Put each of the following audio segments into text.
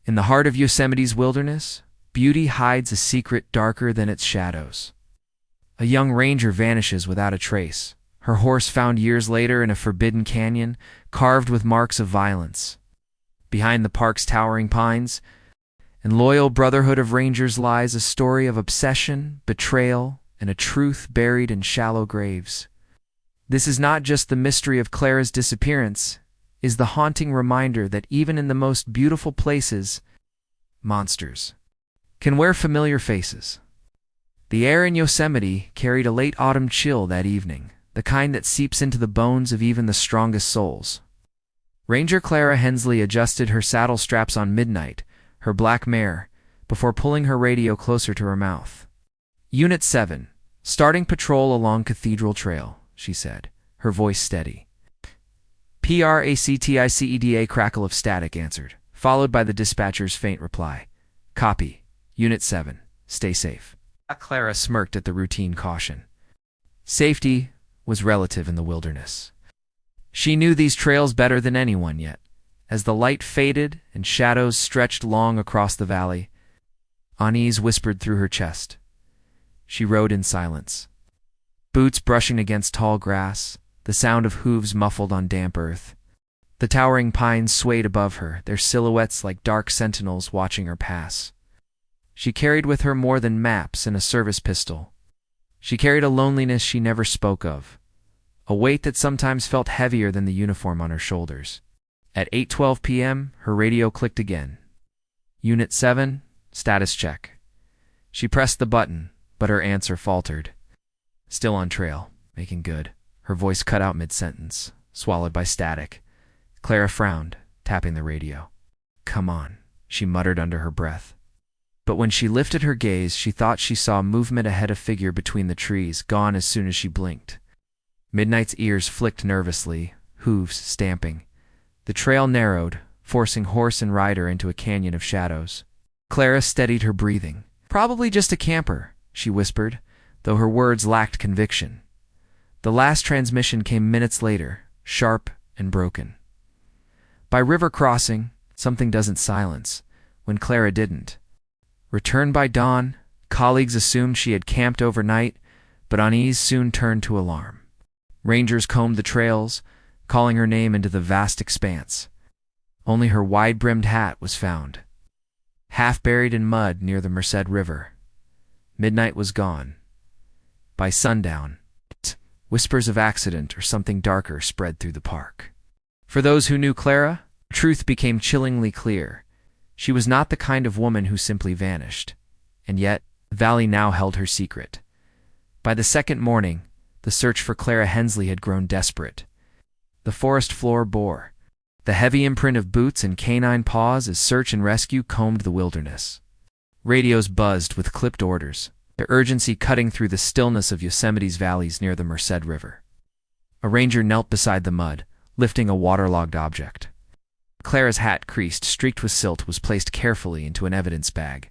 In the heart of Yosemite's wilderness, beauty hides a secret darker than its shadows. A young ranger vanishes without a trace, her horse found years later in a forbidden canyon, carved with marks of violence. Behind the park's towering pines and loyal brotherhood of rangers lies a story of obsession, betrayal, and a truth buried in shallow graves. This is not just the mystery of Clara's disappearance, it is the haunting reminder that even in the most beautiful places, monsters can wear familiar faces. The air in Yosemite carried a late autumn chill that evening, the kind that seeps into the bones of even the strongest souls. Ranger Clara Hensley adjusted her saddle straps on Midnight, her black mare, before pulling her radio closer to her mouth. "Unit 7, starting patrol along Cathedral Trail," she said, her voice steady. "Practiceda," crackle of static answered, followed by the dispatcher's faint reply. "Copy. Unit 7, stay safe." Clara smirked at the routine caution. Safety was relative in the wilderness. She knew these trails better than anyone yet. As the light faded and shadows stretched long across the valley, unease whispered through her chest. She rode in silence. Boots brushing against tall grass, the sound of hooves muffled on damp earth. The towering pines swayed above her, their silhouettes like dark sentinels watching her pass. She carried with her more than maps and a service pistol. She carried a loneliness she never spoke of, a weight that sometimes felt heavier than the uniform on her shoulders. At 8:12 p.m., her radio clicked again. "Unit 7, status check." She pressed the button, but her answer faltered. "Still on trail, making good." Her voice cut out mid-sentence, swallowed by static. Clara frowned, tapping the radio. "Come on," she muttered under her breath. But when she lifted her gaze, she thought she saw movement ahead, a figure between the trees, gone as soon as she blinked. Midnight's ears flicked nervously, hooves stamping. The trail narrowed, forcing horse and rider into a canyon of shadows. Clara steadied her breathing. "Probably just a camper," she whispered, though her words lacked conviction. The last transmission came minutes later, sharp and broken. By river crossing, something doesn't silence, when Clara didn't. Returned by dawn, colleagues assumed she had camped overnight, but unease soon turned to alarm. Rangers combed the trails, calling her name into the vast expanse. Only her wide-brimmed hat was found, half buried in mud near the Merced River. Midnight was gone. By sundown, whispers of accident or something darker spread through the park. For those who knew Clara, truth became chillingly clear. She was not the kind of woman who simply vanished. And yet, the valley now held her secret. By the second morning, the search for Clara Hensley had grown desperate. The forest floor bore the heavy imprint of boots and canine paws as search and rescue combed the wilderness. Radios buzzed with clipped orders, their urgency cutting through the stillness of Yosemite's valleys near the Merced River. A ranger knelt beside the mud, lifting a waterlogged object. Clara's hat, creased, streaked with silt, was placed carefully into an evidence bag.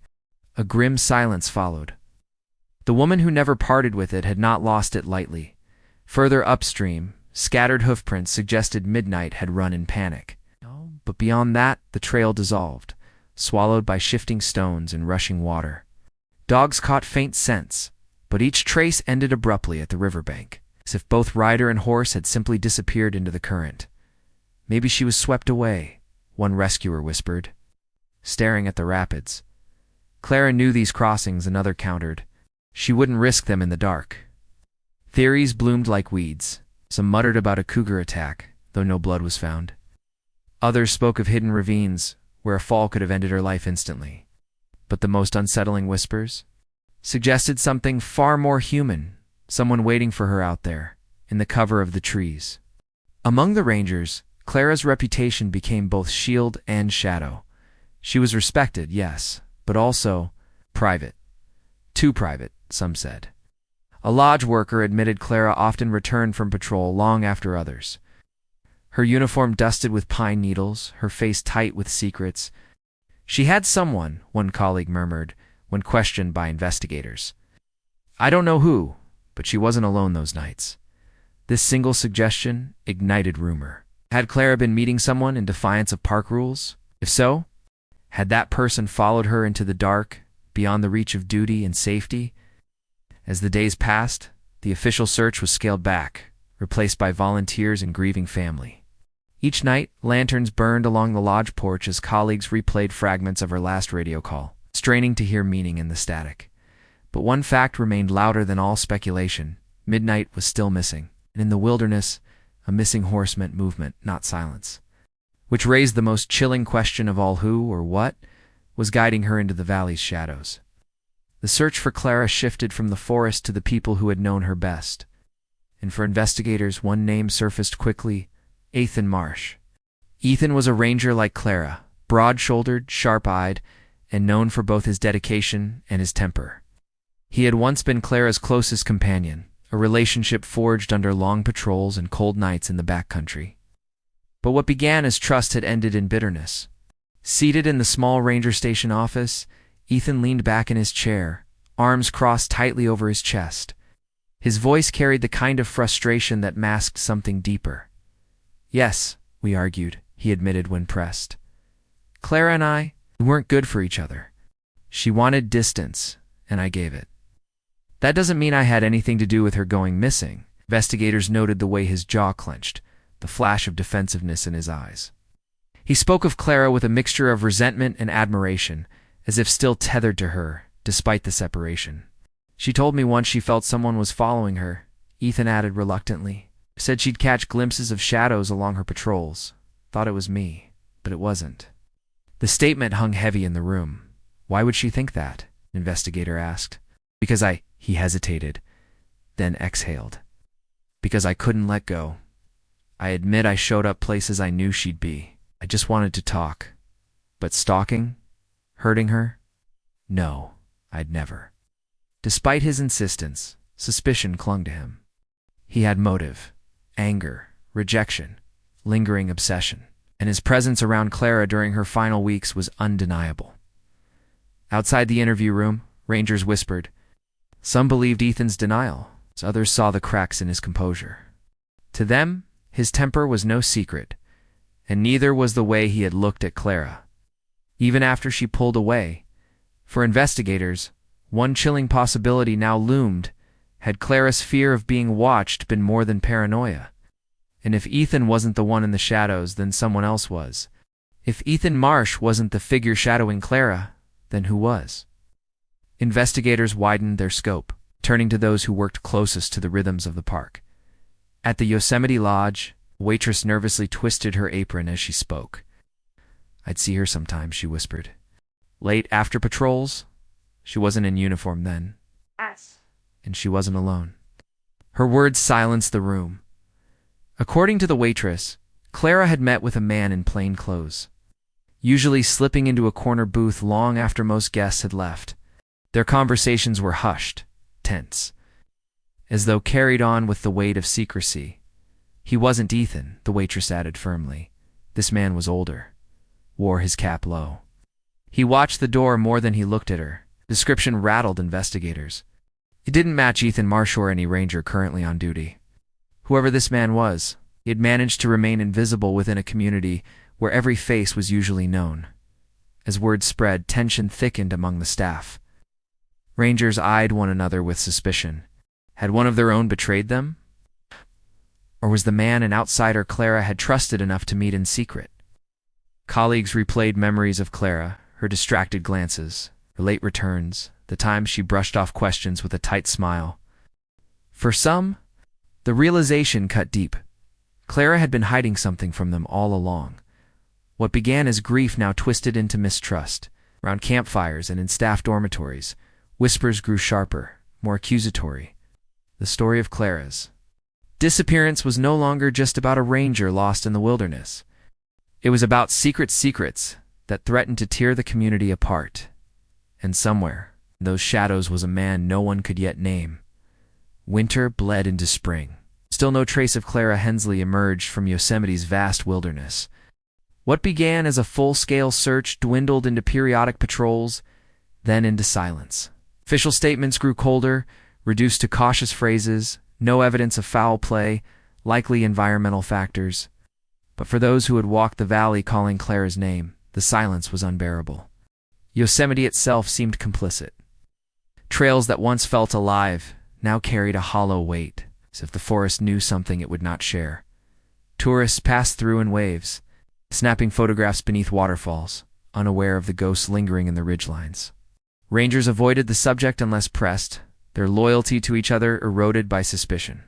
A grim silence followed. The woman who never parted with it had not lost it lightly. Further upstream, scattered hoofprints suggested Midnight had run in panic. But beyond that, the trail dissolved, swallowed by shifting stones and rushing water. Dogs caught faint scents, but each trace ended abruptly at the riverbank, as if both rider and horse had simply disappeared into the current. "Maybe she was swept away," one rescuer whispered, staring at the rapids. Clara knew these crossings, another countered. She wouldn't risk them in the dark. Theories bloomed like weeds. Some muttered about a cougar attack, though no blood was found. Others spoke of hidden ravines, where a fall could have ended her life instantly. But the most unsettling whispers suggested something far more human, someone waiting for her out there, in the cover of the trees. Among the rangers, Clara's reputation became both shield and shadow. She was respected, yes, but also private. Too private, some said. A lodge worker admitted Clara often returned from patrol long after others. Her uniform dusted with pine needles, her face tight with secrets. "She had someone," one colleague murmured, when questioned by investigators. "I don't know who, but she wasn't alone those nights." This single suggestion ignited rumor. Had Clara been meeting someone in defiance of park rules? If so, Had that person followed her into the dark, beyond the reach of duty and safety? As the days passed, the official search was scaled back, replaced by volunteers and grieving family. Each night, lanterns burned along the lodge porch as colleagues replayed fragments of her last radio call, straining to hear meaning in the static. But one fact remained louder than all speculation. Midnight was still missing, and in the wilderness, a missing horse meant movement, not silence. Which raised the most chilling question of all: who, or what, was guiding her into the valley's shadows? The search for Clara shifted from the forest to the people who had known her best. And for investigators, one name surfaced quickly: Ethan Marsh. Ethan was a ranger like Clara, broad-shouldered, sharp-eyed, and known for both his dedication and his temper. He had once been Clara's closest companion, a relationship forged under long patrols and cold nights in the backcountry. But what began as trust had ended in bitterness. Seated in the small ranger station office, Ethan leaned back in his chair, arms crossed tightly over his chest. His voice carried the kind of frustration that masked something deeper. "Yes," we argued, he admitted when pressed. "Clara and I, we weren't good for each other. She wanted distance, and I gave it. That doesn't mean I had anything to do with her going missing." Investigators noted the way his jaw clenched, the flash of defensiveness in his eyes. He spoke of Clara with a mixture of resentment and admiration, as if still tethered to her, despite the separation. "She told me once she felt someone was following her," Ethan added reluctantly. "Said she'd catch glimpses of shadows along her patrols. Thought it was me, but it wasn't." The statement hung heavy in the room. "Why would she think that?" an investigator asked. "Because he hesitated, then exhaled. "Because I couldn't let go. I admit I showed up places I knew she'd be. I just wanted to talk. But stalking? Hurting her? No, I'd never." Despite his insistence, suspicion clung to him. He had motive: anger, rejection, lingering obsession, and his presence around Clara during her final weeks was undeniable. Outside the interview room, rangers whispered. Some believed Ethan's denial, as others saw the cracks in his composure. To them, his temper was no secret, and neither was the way he had looked at Clara. Even after she pulled away, for investigators, one chilling possibility now loomed: had Clara's fear of being watched been more than paranoia? And if Ethan wasn't the one in the shadows, then someone else was. If Ethan Marsh wasn't the figure shadowing Clara, then who was? Investigators widened their scope, turning to those who worked closest to the rhythms of the park. At the Yosemite Lodge, a waitress nervously twisted her apron as she spoke. "I'd see her sometimes," she whispered. "Late after patrols?" She wasn't in uniform then. Yes. And she wasn't alone. Her words silenced the room. According to the waitress, Clara had met with a man in plain clothes, usually slipping into a corner booth long after most guests had left. Their conversations were hushed, tense, as though carried on with the weight of secrecy. "He wasn't Ethan," the waitress added firmly. "This man was older, wore his cap low. He watched the door more than he looked at her." Description rattled investigators. It didn't match Ethan Marsh or any ranger currently on duty. Whoever this man was, he had managed to remain invisible within a community where every face was usually known. As word spread, tension thickened among the staff. Rangers eyed one another with suspicion. Had one of their own betrayed them? Or was the man an outsider Clara had trusted enough to meet in secret? Colleagues replayed memories of Clara, her distracted glances, her late returns, the times she brushed off questions with a tight smile. For some, the realization cut deep. Clara had been hiding something from them all along. What began as grief now twisted into mistrust. Around campfires and in staff dormitories, whispers grew sharper, more accusatory. The story of Clara's disappearance was no longer just about a ranger lost in the wilderness. It was about secrets that threatened to tear the community apart. And somewhere, in those shadows, was a man no one could yet name. Winter bled into spring. Still no trace of Clara Hensley emerged from Yosemite's vast wilderness. What began as a full-scale search dwindled into periodic patrols, then into silence. Official statements grew colder, reduced to cautious phrases, no evidence of foul play, likely environmental factors. But for those who had walked the valley calling Clara's name, The silence was unbearable. Yosemite itself seemed complicit. Trails that once felt alive now carried a hollow weight, as if the forest knew something it would not share. Tourists passed through in waves, snapping photographs beneath waterfalls, unaware of the ghosts lingering in the ridgelines. Rangers avoided the subject unless pressed, their loyalty to each other eroded by suspicion.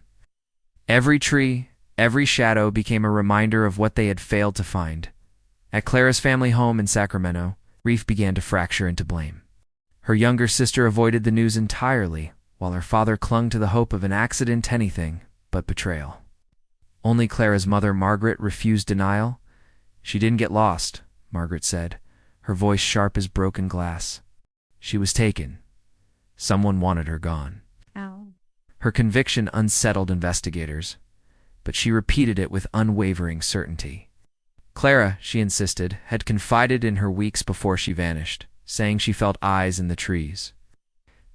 Every tree, every shadow became a reminder of what they had failed to find. At Clara's family home in Sacramento, grief began to fracture into blame. Her younger sister avoided the news entirely, while her father clung to the hope of an accident, anything but betrayal. Only Clara's mother, Margaret, refused denial. "She didn't get lost," Margaret said, her voice sharp as broken glass. "She was taken. Someone wanted her gone." Ow. Her conviction unsettled investigators, but she repeated it with unwavering certainty. Clara, she insisted, had confided in her weeks before she vanished, saying she felt eyes in the trees.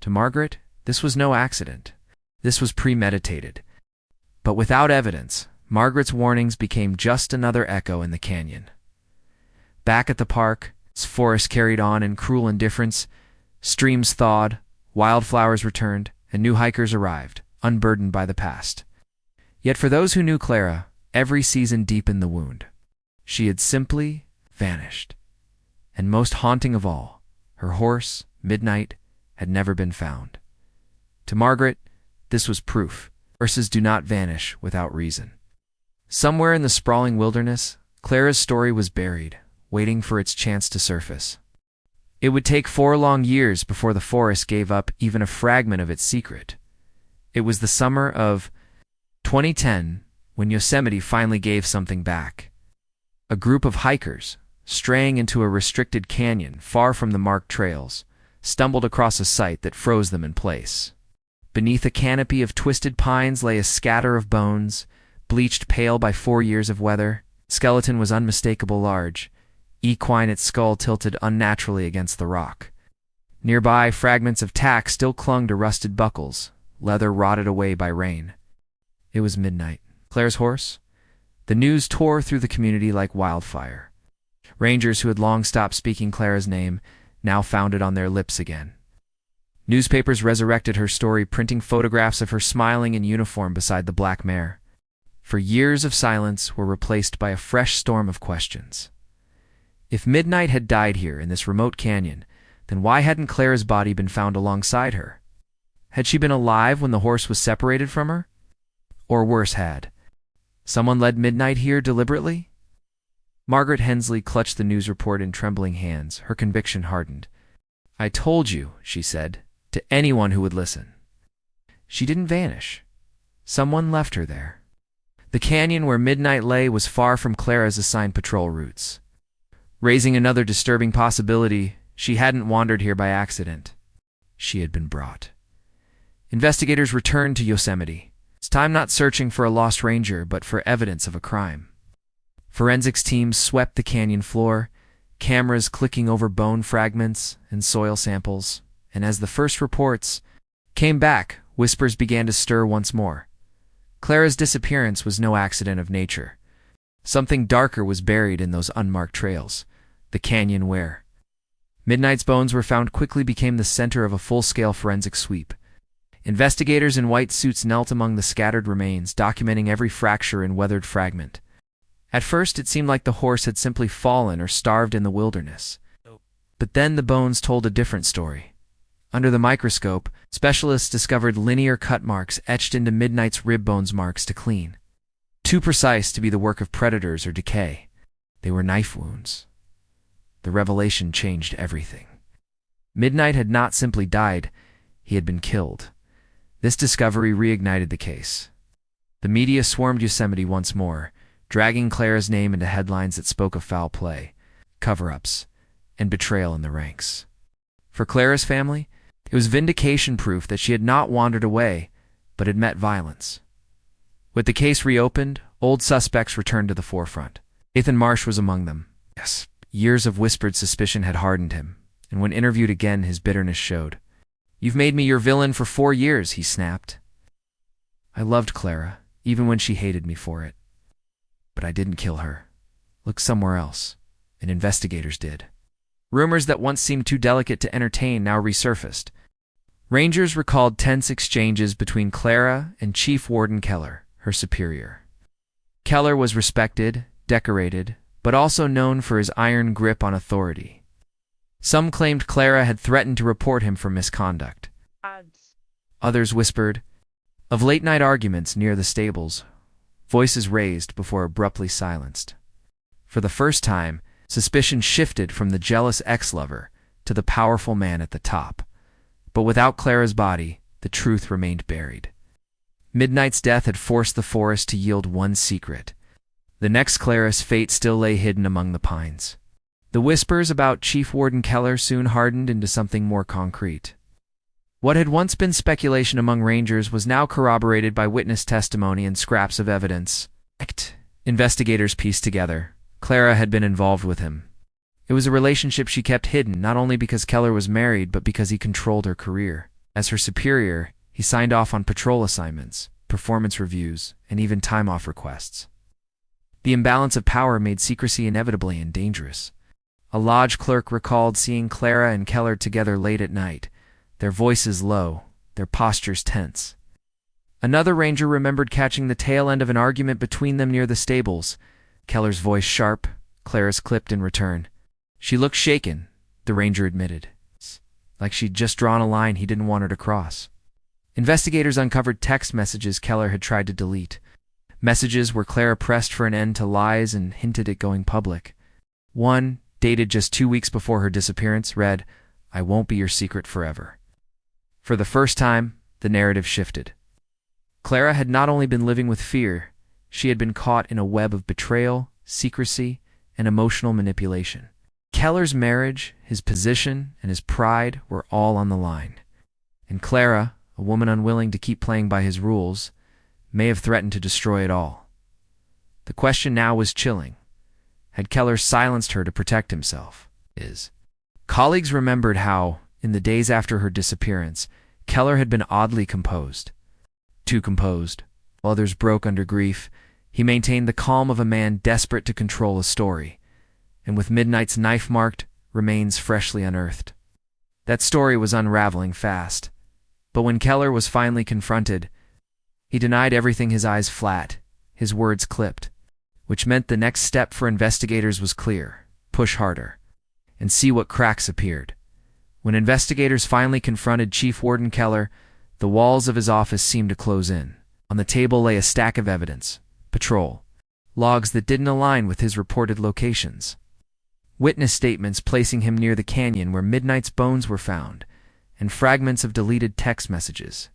To Margaret, this was no accident. This was premeditated. But without evidence, Margaret's warnings became just another echo in the canyon. Back at the park, its forest carried on in cruel indifference. Streams thawed, wildflowers returned, and new hikers arrived, unburdened by the past. Yet for those who knew Clara, every season deepened the wound. She had simply vanished. And most haunting of all, her horse, Midnight, had never been found. To Margaret, this was proof. Horses do not vanish without reason. Somewhere in the sprawling wilderness, Clara's story was buried, waiting for its chance to surface. It would take 4 long years before the forest gave up even a fragment of its secret. It was the summer of 2010 when Yosemite finally gave something back. A group of hikers, straying into a restricted canyon far from the marked trails, stumbled across a site that froze them in place. Beneath a canopy of twisted pines lay a scatter of bones, bleached pale by 4 years of weather. Skeleton was unmistakable large, equine, its skull tilted unnaturally against the rock. Nearby, fragments of tack still clung to rusted buckles, leather rotted away by rain. It was Midnight. Clara's horse? The news tore through the community like wildfire. Rangers who had long stopped speaking Clara's name now found it on their lips again. Newspapers resurrected her story, printing photographs of her smiling in uniform beside the black mare. For years of silence were replaced by a fresh storm of questions. If Midnight had died here in this remote canyon, then why hadn't Clara's body been found alongside her? Had she been alive when the horse was separated from her? Or worse, had someone led Midnight here deliberately? Margaret Hensley clutched the news report in trembling hands, her conviction hardened. "I told you," she said, to anyone who would listen. She didn't vanish. Someone left her there. The canyon where Midnight lay was far from Clara's assigned patrol routes. Raising another disturbing possibility, she hadn't wandered here by accident. She had been brought. Investigators returned to Yosemite, this time not searching for a lost ranger, but for evidence of a crime. Forensics teams swept the canyon floor, cameras clicking over bone fragments and soil samples, and as the first reports came back, whispers began to stir once more. Clara's disappearance was no accident of nature. Something darker was buried in those unmarked trails, the canyon where Midnight's bones were found quickly became the center of a full-scale forensic sweep. Investigators in white suits knelt among the scattered remains, documenting every fracture and weathered fragment. At first, it seemed like the horse had simply fallen or starved in the wilderness. But then the bones told a different story. Under the microscope, specialists discovered linear cut marks etched into Midnight's rib bones, marks to clean. Too precise to be the work of predators or decay. They were knife wounds. The revelation changed everything. Midnight had not simply died, he had been killed. This discovery reignited the case. The media swarmed Yosemite once more, dragging Clara's name into headlines that spoke of foul play, cover-ups, and betrayal in the ranks. For Clara's family, it was vindication, proof that she had not wandered away, but had met violence. With the case reopened, old suspects returned to the forefront. Nathan Marsh was among them. Yes, years of whispered suspicion had hardened him, and when interviewed again, his bitterness showed. "You've made me your villain for 4 years, he snapped. "I loved Clara, even when she hated me for it. But I didn't kill her. Look somewhere else. and investigators did. Rumors that once seemed too delicate to entertain now resurfaced. Rangers recalled tense exchanges between Clara and Chief Warden Keller, her superior. Keller was respected, decorated, but also known for his iron grip on authority. Some claimed Clara had threatened to report him for misconduct. Others whispered of late-night arguments near the stables, voices raised before abruptly silenced. For the first time, suspicion shifted from the jealous ex-lover to the powerful man at the top. But without Clara's body, the truth remained buried. Midnight's death had forced the forest to yield one secret. The next Clara's fate still lay hidden among the pines. The whispers about Chief Warden Keller soon hardened into something more concrete. What had once been speculation among rangers was now corroborated by witness testimony and scraps of evidence. Investigators pieced together. Clara had been involved with him. It was a relationship she kept hidden, not only because Keller was married, but because he controlled her career. As her superior, he signed off on patrol assignments, performance reviews, and even time-off requests. The imbalance of power made secrecy inevitably and dangerous. A lodge clerk recalled seeing Clara and Keller together late at night, their voices low, their postures tense. Another ranger remembered catching the tail end of an argument between them near the stables, Keller's voice sharp, Clara's clipped in return. She looked shaken, the ranger admitted, like she'd just drawn a line he didn't want her to cross. Investigators uncovered text messages Keller had tried to delete, messages where Clara pressed for an end to lies and hinted at going public. One, dated just 2 weeks before her disappearance, read, "I won't be your secret forever." For the first time, the narrative shifted. Clara had not only been living with fear, she had been caught in a web of betrayal, secrecy, and emotional manipulation. Keller's marriage, his position, and his pride were all on the line. And Clara, a woman unwilling to keep playing by his rules, may have threatened to destroy it all. The question now was chilling. Had Keller silenced her to protect himself? Colleagues remembered how, in the days after her disappearance, Keller had been oddly composed. Too composed. While others broke under grief, he maintained the calm of a man desperate to control a story, and with Midnight's knife-marked remains freshly unearthed. That story was unraveling fast, but when Keller was finally confronted, he denied everything, his eyes flat, his words clipped, which meant the next step for investigators was clear: push harder, and see what cracks appeared. When investigators finally confronted Chief Warden Keller, the walls of his office seemed to close in. On the table lay a stack of evidence, patrol logs that didn't align with his reported locations, witness statements placing him near the canyon where Midnight's bones were found, and fragments of deleted text messages.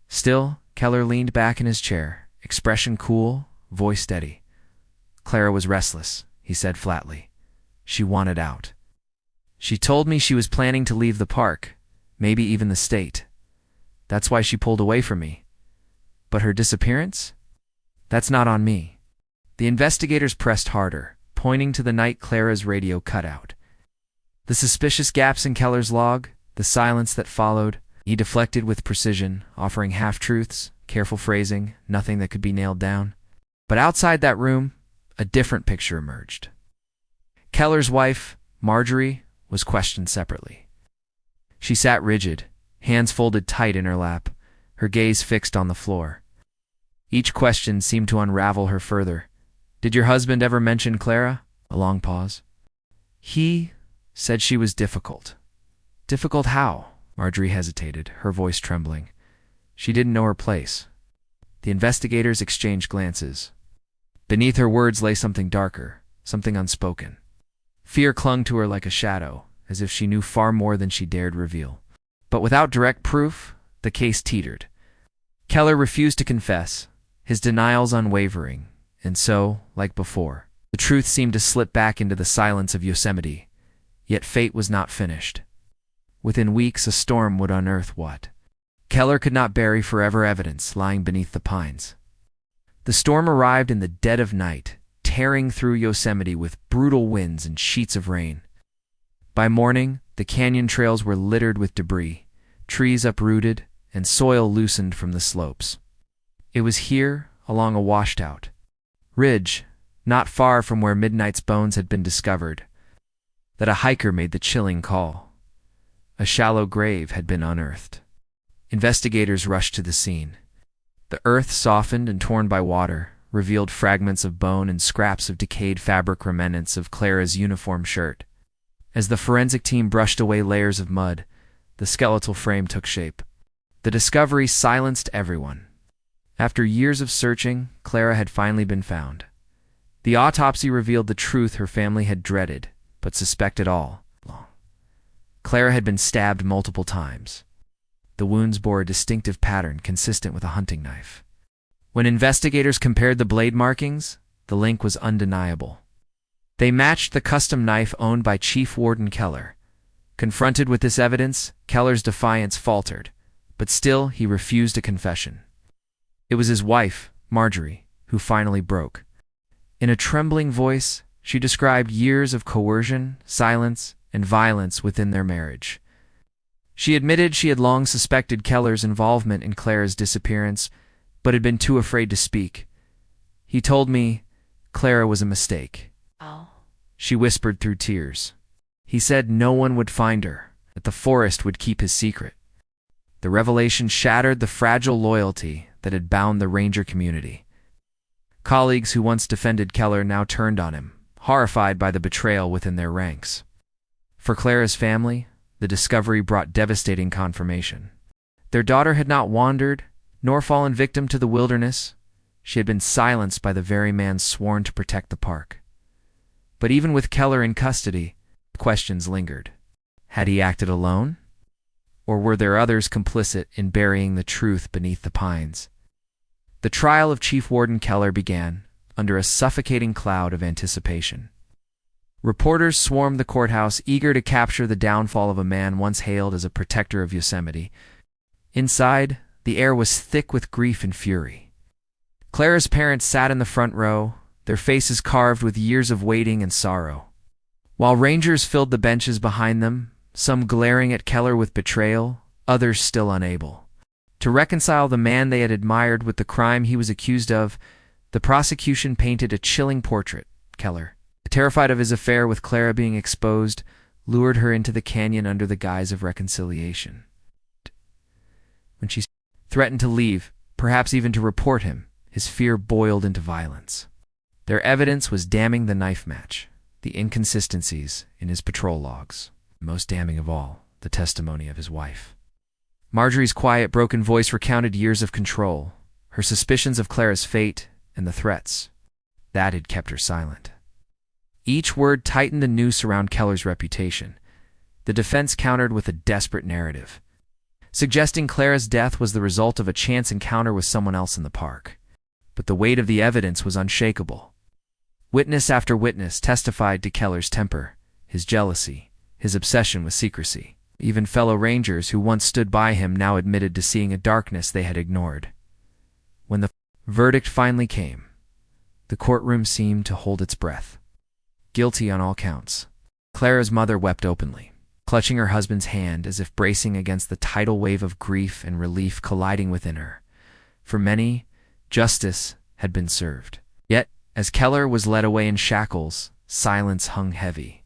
Still, Keller leaned back in his chair, expression cool, voice steady. Clara was restless, he said flatly. She wanted out. She told me she was planning to leave the park, maybe even the state. That's why she pulled away from me. But her disappearance? That's not on me. The investigators pressed harder, pointing to the night Clara's radio cut out. The suspicious gaps in Keller's log, the silence that followed, he deflected with precision, offering half-truths, careful phrasing, nothing that could be nailed down. But outside that room, a different picture emerged. Keller's wife, Marjorie, was questioned separately. She sat rigid, hands folded tight in her lap, her gaze fixed on the floor. Each question seemed to unravel her further. "Did your husband ever mention Clara?" A long pause. "He said she was difficult." "Difficult how?" Marjorie hesitated, her voice trembling. She didn't know her place. The investigators exchanged glances. Beneath her words lay something darker, something unspoken. Fear clung to her like a shadow, as if she knew far more than she dared reveal. But without direct proof, the case teetered. Keller refused to confess, his denials unwavering, and so, like before, the truth seemed to slip back into the silence of Yosemite. Yet fate was not finished. Within weeks, a storm would unearth what Keller could not bury forever: evidence lying beneath the pines. The storm arrived in the dead of night, tearing through Yosemite with brutal winds and sheets of rain. By morning, the canyon trails were littered with debris, trees uprooted, and soil loosened from the slopes. It was here, along a washed-out ridge, not far from where Midnight's bones had been discovered, that a hiker made the chilling call. A shallow grave had been unearthed. Investigators rushed to the scene. The earth, softened and torn by water, revealed fragments of bone and scraps of decayed fabric remnants of Clara's uniform shirt. As the forensic team brushed away layers of mud, the skeletal frame took shape. The discovery silenced everyone. After years of searching, Clara had finally been found. The autopsy revealed the truth her family had dreaded, but suspected all along. Clara had been stabbed multiple times. The wounds bore a distinctive pattern consistent with a hunting knife. When investigators compared the blade markings, the link was undeniable. They matched the custom knife owned by Chief Warden Keller. Confronted with this evidence, Keller's defiance faltered, but still he refused a confession. It was his wife, Marjorie, who finally broke. In a trembling voice, she described years of coercion, silence, and violence within their marriage. She admitted she had long suspected Keller's involvement in Clara's disappearance, but had been too afraid to speak. "He told me Clara was a mistake," she whispered through tears. "He said no one would find her, that the forest would keep his secret." The revelation shattered the fragile loyalty that had bound the ranger community. Colleagues who once defended Keller now turned on him, horrified by the betrayal within their ranks. For Clara's family, the discovery brought devastating confirmation. Their daughter had not wandered, nor fallen victim to the wilderness. She had been silenced by the very man sworn to protect the park. But even with Keller in custody, questions lingered. Had he acted alone? Or were there others complicit in burying the truth beneath the pines? The trial of Chief Warden Keller began under a suffocating cloud of anticipation. Reporters swarmed the courthouse, eager to capture the downfall of a man once hailed as a protector of Yosemite. Inside, the air was thick with grief and fury. Clara's parents sat in the front row, their faces carved with years of waiting and sorrow. While rangers filled the benches behind them, some glaring at Keller with betrayal, others still unable to reconcile the man they had admired with the crime he was accused of, the prosecution painted a chilling portrait. Keller, terrified of his affair with Clara being exposed, lured her into the canyon under the guise of reconciliation. When she threatened to leave, perhaps even to report him, his fear boiled into violence. Their evidence was damning: the knife match, the inconsistencies in his patrol logs, most damning of all, the testimony of his wife. Marjorie's quiet, broken voice recounted years of control, her suspicions of Clara's fate, and the threats that had kept her silent. Each word tightened the noose around Keller's reputation. The defense countered with a desperate narrative, suggesting Clara's death was the result of a chance encounter with someone else in the park. But the weight of the evidence was unshakable. Witness after witness testified to Keller's temper, his jealousy, his obsession with secrecy. Even fellow rangers who once stood by him now admitted to seeing a darkness they had ignored. When the verdict finally came, the courtroom seemed to hold its breath. Guilty on all counts. Clara's mother wept openly, clutching her husband's hand as if bracing against the tidal wave of grief and relief colliding within her. For many, justice had been served. Yet, as Keller was led away in shackles, silence hung heavy.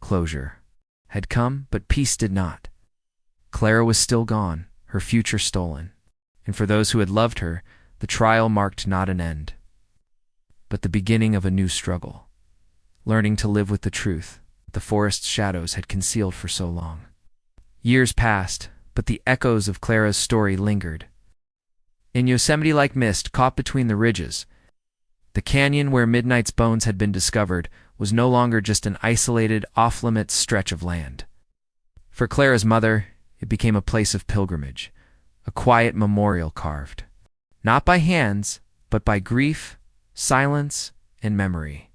Closure had come, but peace did not. Clara was still gone, her future stolen. And for those who had loved her, the trial marked not an end, but the beginning of a new struggle, learning to live with the truth the forest's shadows had concealed for so long. Years passed, but the echoes of Clara's story lingered. In Yosemite like mist caught between the ridges, the canyon where Midnight's bones had been discovered was no longer just an isolated, off-limits stretch of land. For Clara's mother, it became a place of pilgrimage, a quiet memorial carved, not by hands, but by grief, silence, and memory.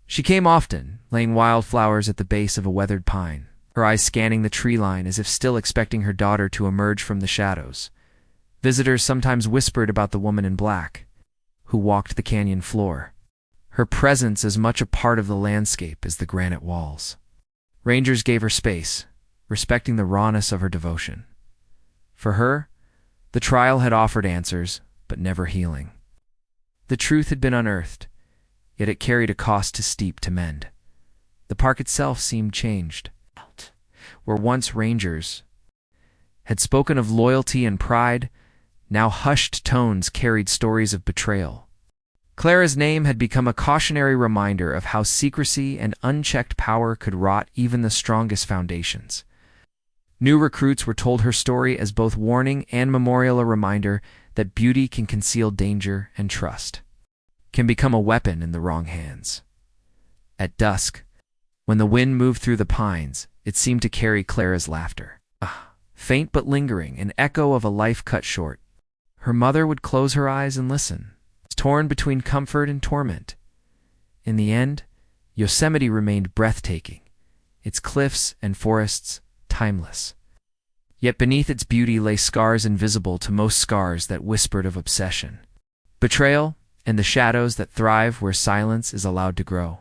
She came often, laying wildflowers at the base of a weathered pine, her eyes scanning the tree line as if still expecting her daughter to emerge from the shadows. Visitors sometimes whispered about the woman in black, who walked the canyon floor, her presence as much a part of the landscape as the granite walls. Rangers gave her space, respecting the rawness of her devotion. For her, the trial had offered answers, but never healing. The truth had been unearthed, yet it carried a cost too steep to mend. The park itself seemed changed. Where once rangers had spoken of loyalty and pride, now hushed tones carried stories of betrayal. Clara's name had become a cautionary reminder of how secrecy and unchecked power could rot even the strongest foundations. New recruits were told her story as both warning and memorial, a reminder that beauty can conceal danger and trust can become a weapon in the wrong hands. At dusk, when the wind moved through the pines, it seemed to carry Clara's laughter. Faint but lingering, an echo of a life cut short. Her mother would close her eyes and listen, torn between comfort and torment. In the end, Yosemite remained breathtaking, its cliffs and forests timeless. Yet beneath its beauty lay scars invisible to most, scars that whispered of obsession, betrayal, and the shadows that thrive where silence is allowed to grow.